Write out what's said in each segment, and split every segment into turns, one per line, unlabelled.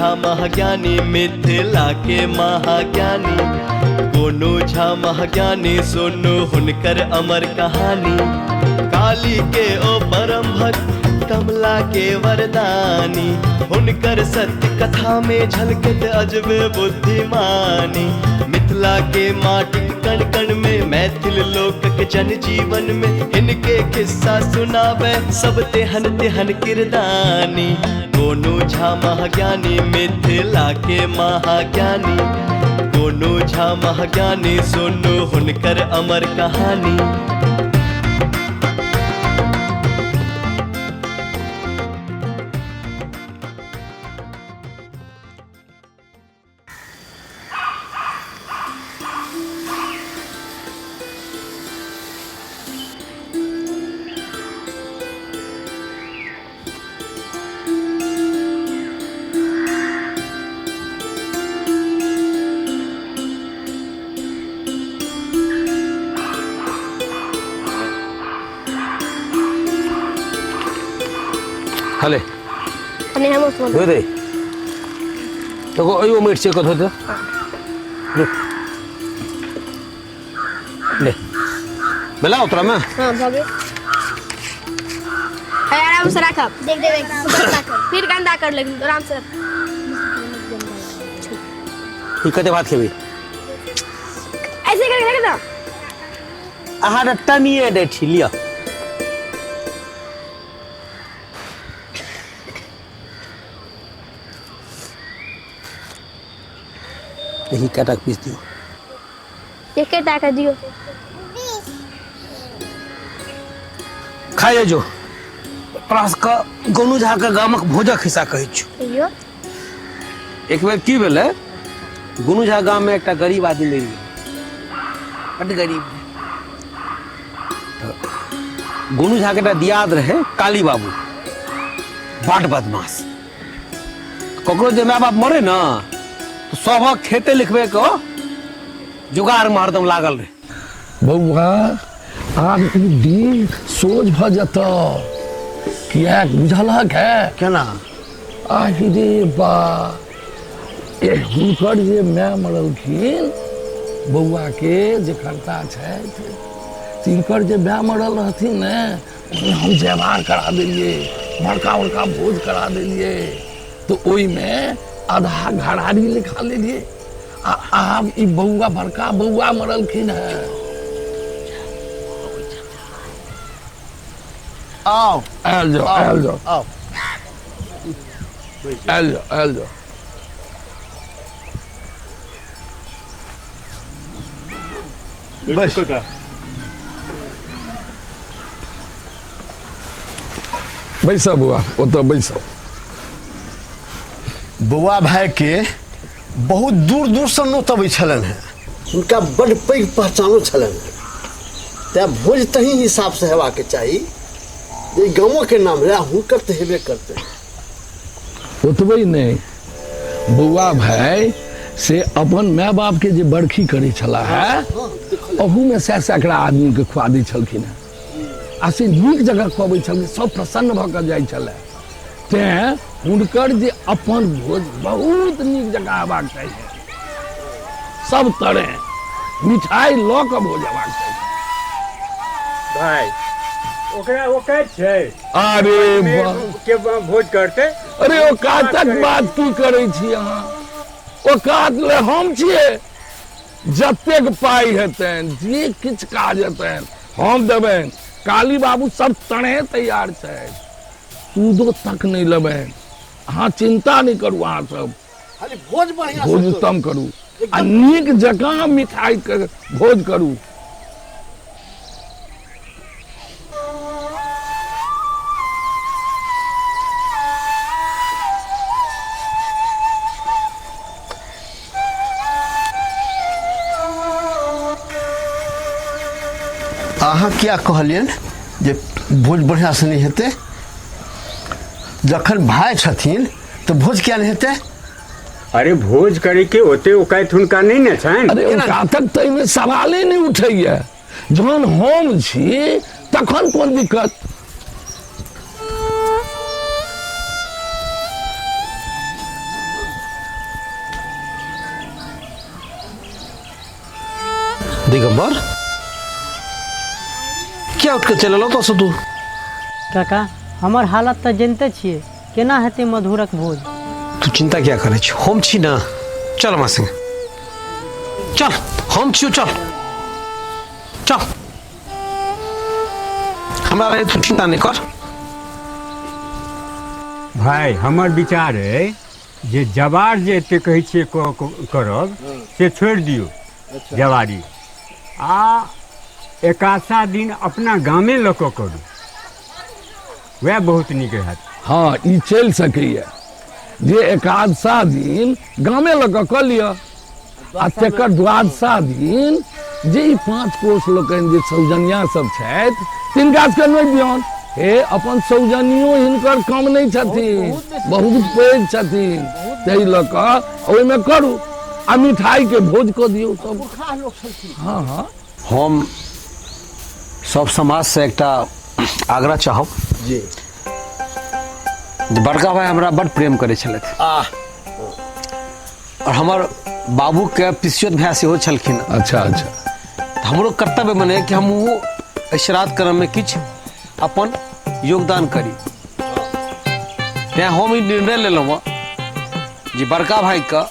झा महाज्ञानी मिथिला के महाज्ञानी। गोनू झा महाज्ञानी सुनो हुनकर अमर कहानी। काली के ओ परम भक्त कमला के वरदानी। हुनकर सत्य कथा में झलकत अजबे बुद्धिमानी। मिथिला के माटी कण कण में मैथिल लोक के जन जीवन में इनके किस्सा सुनावे सब तेहन किरदानी। गोनू झा महाज्ञानी मिथिला के महाज्ञानी। गोनू झा महाज्ञानी सुनो हुनकर अमर कहानी।
हले
आणि हे मस्त
हो दे तो को अयो मीठ से कथो तो ले बेला उतरा में
हां भाभी आराम से रख देख फिर गंदा कर लेकिन आराम से रख।
ठीक है बात खेबी
ऐसे करके रख ना
आहा टनी है दे छिलिया यही काटा पीस दियो
एक टाका दियो
खाए जो प्रास का गोनू झा का गामक भोजक हिस्सा कहै छु।
यो
एक बेर की भेले गोनू झा गाम में एकटा गरीब आदमी मरि गेल बड़ गरीब। गोनू झा के दियाद रहे काली बाबू बड़ बदमाश। ककरो जे माय बाप मरे ना तो सबक खेते लिखबे को जुगाड़ में हरदम लागल रहे।
बउआ आब दिन सोच भ जत किया बुझलक है
केना
आहि रे बा हुनकर जे माय मरलखिन बउआ के जे करता छथि तिनकर जे माय मरल रहथिन ने हम जयमार करा देलिए बड़का बड़का भोज करा देलिए तो ओई में आधा घड़ारी लिखा लेलिए। आब ई बउआ बड़का बउआ मरलखिन है।
आओ
आयल जाओ आयल जाओ
आओ
आयल जाओ आयल जाओ।
बस
बैसा बुआ ओतऽ बैसा।
बउआ भाई के बहुत दूर दूर से नोत अबै छलन है। उनका बड़ पैघ पहचानो छलन है। तै भोज तही हिसाब से हेबा के चाहिए जे गाँवों के नाम रहा हुनकर तो हेबे करते
ओतबे नहीं बउआ भाई से अपन माय बाप के जे बरखी करै छला है अहू में सैकड़ा आदमी के खुआ दै छलखिन है। आ से नीक जगह खुआबै छलखिन सब प्रसन्न भऽ कऽ जाइ छलै। तें हुनकर जे अपन भोज बहुत नीक जगह हेबाक चाहिए। सब तरह मिठाई लऽ कऽ भोज हेबाक चाहिए।
भाई ओकरा ओकात छै
अरे
के भोज करते।
अरे ओ कातक बात की करै छी अहाँ ओ कात ले हम छियै जतेक पाई हेतैन जे किछु काज हेतैन हम देबैन। काली बाबू सब तड़े तैयार छै सूदो तक नहीं लेबैन। अहाँ चिंता नहीं करू। अहाँ सब
खाली भोज बढ़िया
भोज उत्तम करू आ नीक जकाँ मिठाई के भोज करू।
अहाँ क्या कहलियन जे भोज बढ़िया से नहीं हेते। जखन भाई छथिन तो भोज क्या नहीं हेते।
अरे भोज करे के होते ओकात हुनका नहीं न छन।
अरे कातक तो इनमें सवाले नहीं उठैया। जहन हम छी तखन कोन दिक्कत।
दिगंबर क्या उठ के चलल तो से तू
काका हमर हालत तऽ जानते छियै केना हेतै मधुरक भोज।
तू चिंता क्या करे छी हम छी ना चल हमरा संगे चल हम छियो चल चल हमरा रहे तू चिंता नहीं कर।
भाई हमर विचार है जे जवार जे एते कहै छियै करब से छोड़ि दियौ जवारी आ एकासा दिन अपना गामे लऽ कऽ करू वह बहुत नीक हैत।
हाँ ई चलि सकैए जे एकादशा दिन गामे लऽ कऽ कऽ लिअ आ तकर द्वादशा दिन जे ई 5 कोष लोकनि जे सौजन्या सब छथि तिनका सबके नहि दियौन। हे अपन सौजन्यो हिनकर कम नहि छथिन बहुत पैघ छथिन ताहि लऽ कऽ ओहिमे करू आ मिठाई के भोज कऽ दियौ सब। हाँ हाँ
हम सब समाज से एकटा आग्रह चाहब
जी
बड़का भाई हमरा बड़ प्रेम करे छलथि और हमर बाबू के पिसियोत भाई सेहो छलखिन।
अच्छा अच्छा
हमरो कर्तव्य बने कि हम श्राद्ध कर्म में किछ अपन योगदान करी तें हम ई निर्णय लेलहुँ जे बड़का भाई का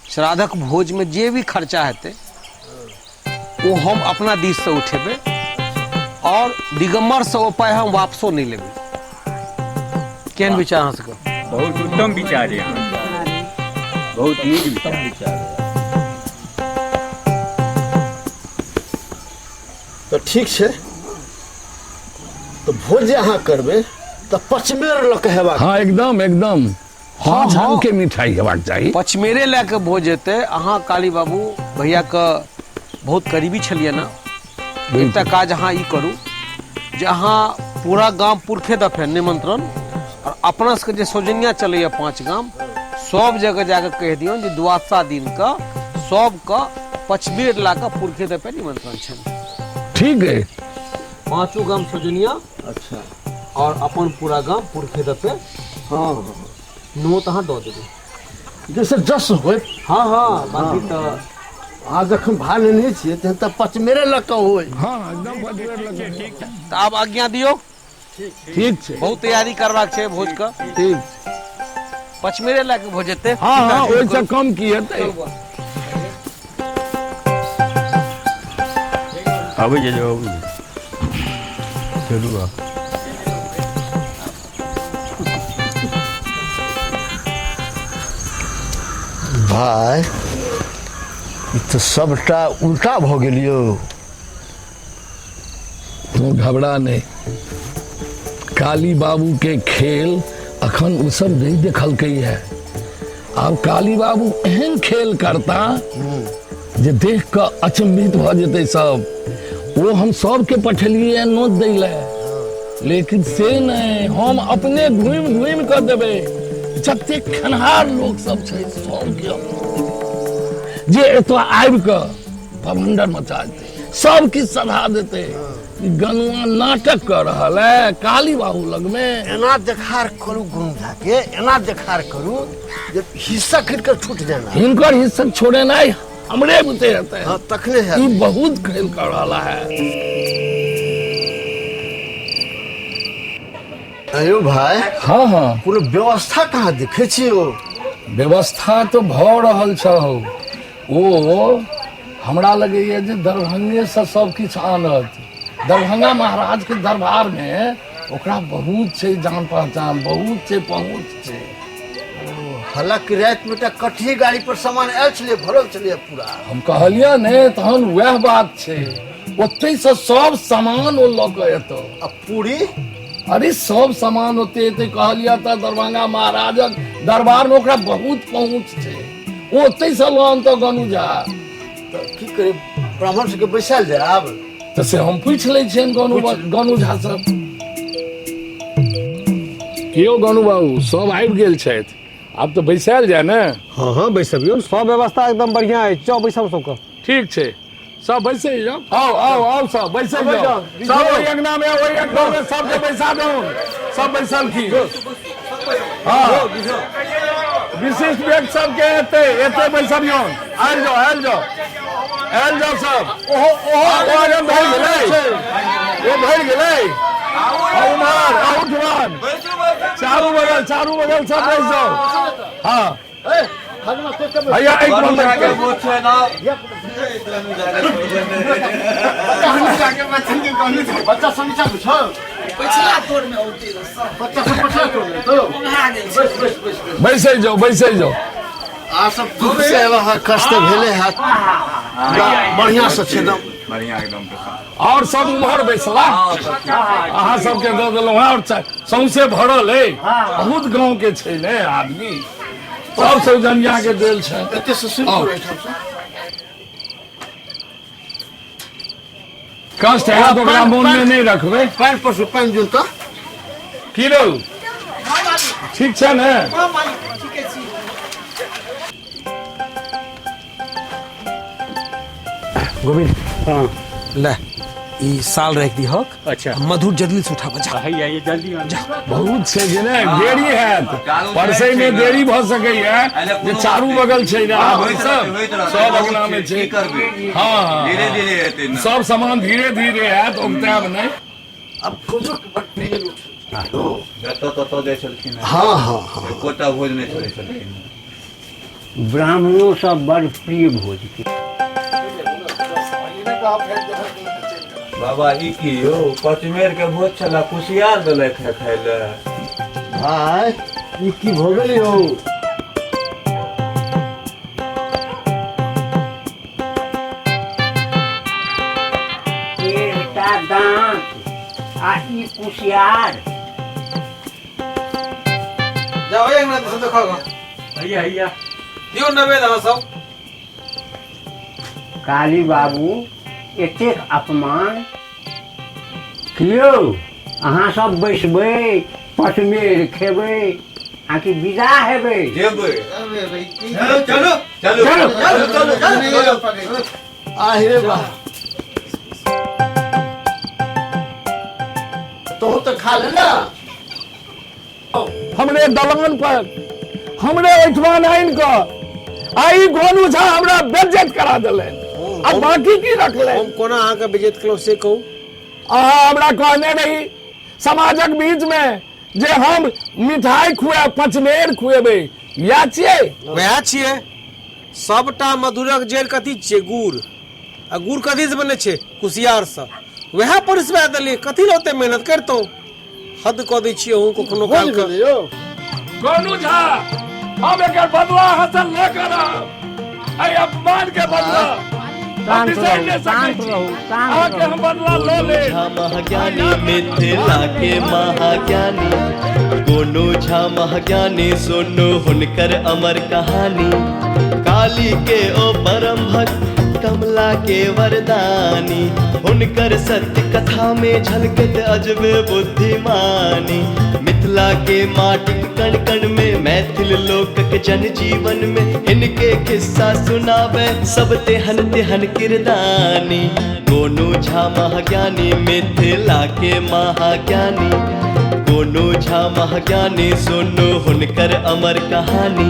श्राद्धक भोज में जे भी खर्चा हेतै वो हम अपना दिस से उठेबै और दिगंबर से वो पाइ हम वापसो नहीं लेबै। केहन विचार अहाँ सबके?
बहुत उत्तम विचार है बहुत नीक विचार
तो ठीक है तो भोज अहाँ करबे तो पचमेर लऽ के हेबाक।
हाँ एकदम एकदम
हाँ,
हाँ
हाँ।
के मिठाई हेबाक चाही।
पचमेरे लैके भोज हेतै। अहाँ काली बाबू भैया के बहुत करीबी छलियै ना एकटा काज अहाँ ई करू जे अहाँ पूरा गांव पुरखे दफे निमंत्रण और अपना सबके जे सौजन्या चलैया 5 गांव सब जगह जाके कह दियौ जे द्वादशा दिन का सबके पचमेर लाके पुरखे दफे निमंत्रण छै।
ठीक है
5 गांव सौजन्या
अच्छा
और अपन पूरा गांव पुरखे दफे
हाँ
नोत अहाँ दऽ देबै।
जैसे जस हो।
हाँ हाँ बाकी तऽ
अहाँ जखन भाग लेने छियै तहन तऽ पचमेरे लऽ कऽ होय।
हाँ एकदम पचमेर लऽ के।
तऽ आब आज्ञा दियौ
ठीक छै
बहुत तैयारी करबाक छै भोज का
ठीक
पचमेरे लाके भोज हेतै।
हाँ हाँ ओहिसँ कम की हेतै।
आबै जाओ चलू आ
भाई ई तो सबटा उल्टा भऽ गेल यौ।
तू घबरा नहीं काली बाबू के खेल अखन उ सब नहीं देखलकै है। आब काली बाबू एहन खेल करता जे देख कऽ अचंभित भऽ जेतै सब। वो हम सबके पठेलिए नोट दै ले लेकिन से नहीं हम अपने घूमि घूमि कऽ देबै जते खनहार लोग सब छै सबके जे एतो आबि कऽ भवंडर मचा देतै सब किछु सधा देतै। गनुआ नाटक कर रहल है काली बाबू लग में।
एना देखार करू गुरु के एना देखार करू जे हिस्सा खरीद कर छूट जाना।
हिनकर हिस्सा छोड़े नहीं हमरे बुते हेतै।
हाँ तखने है
ई बहुत खेल कर रहा है।
अयो भाई
हाँ हाँ
कोनो व्यवस्था कहाँ देखे छियो?
व्यवस्था तो भऽ रहल छौ। ओ हमरा लगैया जे दरभंगे से सब किछु आनत। दरभंगा महाराज के दरबार में ओकरा बहुत छै जान पहचान बहुत छै पहुँच छै।
हालांकि रात में कठिया गाड़ी पर सामान आयल छलै भरल छलै पूरा।
हम कहलिया ने तहन वह बात छै ओते से सब सामान ओ लऽ कऽ एतौ।
आ पूरी
अरे सब सामान होते एते कहलिया तऽ दरभंगा महाराजक दरबार में ओकरा बहुत पहुँच छै ओते से लऽ आनतौ गनु झा।
तऽ की करे ब्राह्मण सबके बैसाल जाय आब
तऽ से हम पूछि लै छियनि गनु झा सब। कियो गनु बाबू सब आबि गेल छथि आब तऽ बैसायल जाय ने।
हाँ हाँ बैसबियौ सब व्यवस्था एकदम बढ़िया है जाओ बैसब सबके।
ठीक छै सब बैसे जाओ। आओ आओ आओ सब बैसे जाओ सब ओहि अंगना में ओहि अंगना में सबके बैसा दो सब बैसल की। हाँ विशिष्ट व्यक्ति सबके एते एते बैसबियौ आयल जाओ एल जाओ सब ओहो आगे भर गेलै वो भर गेलै उमर जवान चारू बगल सब बैठ जाओ हाँ भैया एक मिनट
बच्चा सब नीचा में छ पिछला तोड़ में औती बच्चा सब पिछला तोड़ में तो बैसे जाओ आ सब दुख से वहाँ कष्ट भेले हाथ बढ़िया से छेदम
बढ़िया एकदम
और सब उम्हर बैसला अहाँ सबके दऽ देलहुँ और सौंसे भरल है बहुत गाँव के छै ने आदमी सब सौजन्या के देल छै
एते से सुन
कष्ट है तो ओकरा मोन में नहीं रखबै
पैन पशु पैन जुनता
की रौ ठीक छै ने
गोविंद हाँ ले ई साल रख दी हक
अच्छा
मधुर जल्दी से उठा बजा
ये जल्दी
बहुत छै जे ने देरी हैत परसै में देरी भ सकैया जे चारू बगल छै ने आदमी सब अगना में छै हाँ
धीरे धीरे हेतै ना
सब सामान धीरे धीरे हैत उगताब नहीं
अब
तो दै छलखिन
हाँ हाँ हाँ
कोटा भोज नहीं छोड़ै छलखिन
ब्राह्मणों सब बड़ प्रिय भोज के
बाबा ई की यौ पचमेर के भोज छला कुशियार देलक है खाय ले
भाई ई की भ गेलै हो
एकटा दांत आ ई कुशियार
जाओ एक मिनट से देखो
भैया
दियो नवेद अहाँ सब
काली बाबू एतेक अपमान कियो अहाँ सब बैसबै पचमेर खेबै आकि विदा हेबै
जेबै
चलो
आहिरे बा तो खा लेना
हमरे दलान पर हमरे ओठवान आइन को आई गोनू झा हमरा बेइज्जत करा देले अब बाकी की रखले
हम कोना अहाँ के बेइज्जत केलौ से कहू
अहाँ हमरा कहने रही समाजक बीच में जे हम मिठाई खुआ पचमेर खुएबै या छियै
वएह छियै सबटा मधुरक जड़ कथी छियै गुड़ आ गुड़ कथी से बने छै कुशियार से वएह परिसवा देलियै कथी ल ओते मेहनत करतौ हद कऽ दै छियै अहूँ कखनो काल के
यो
गोनू झा हम एकर बदला हासिल न करब आई अपमान के बदला आके हम बदला लो ले
झा महाज्ञानी मिथिला के महाज्ञानी गोनू झा महाज्ञानी सुनो हुनकर अमर कहानी काली के ओ परम भक्त कमला के वरदानी हुनकर सत्य कथा में झलकत अजबे बुद्धिमानी मिथिला के माटिक कण कण में मैथिल लोकक जन जीवन में इनके किस्सा सुनावे सब तेहन तेहन किरदानी गोनू झा महाज्ञानी मिथिला के महाज्ञानी गोनू झा महाज्ञानी सुनो हुनकर अमर कहानी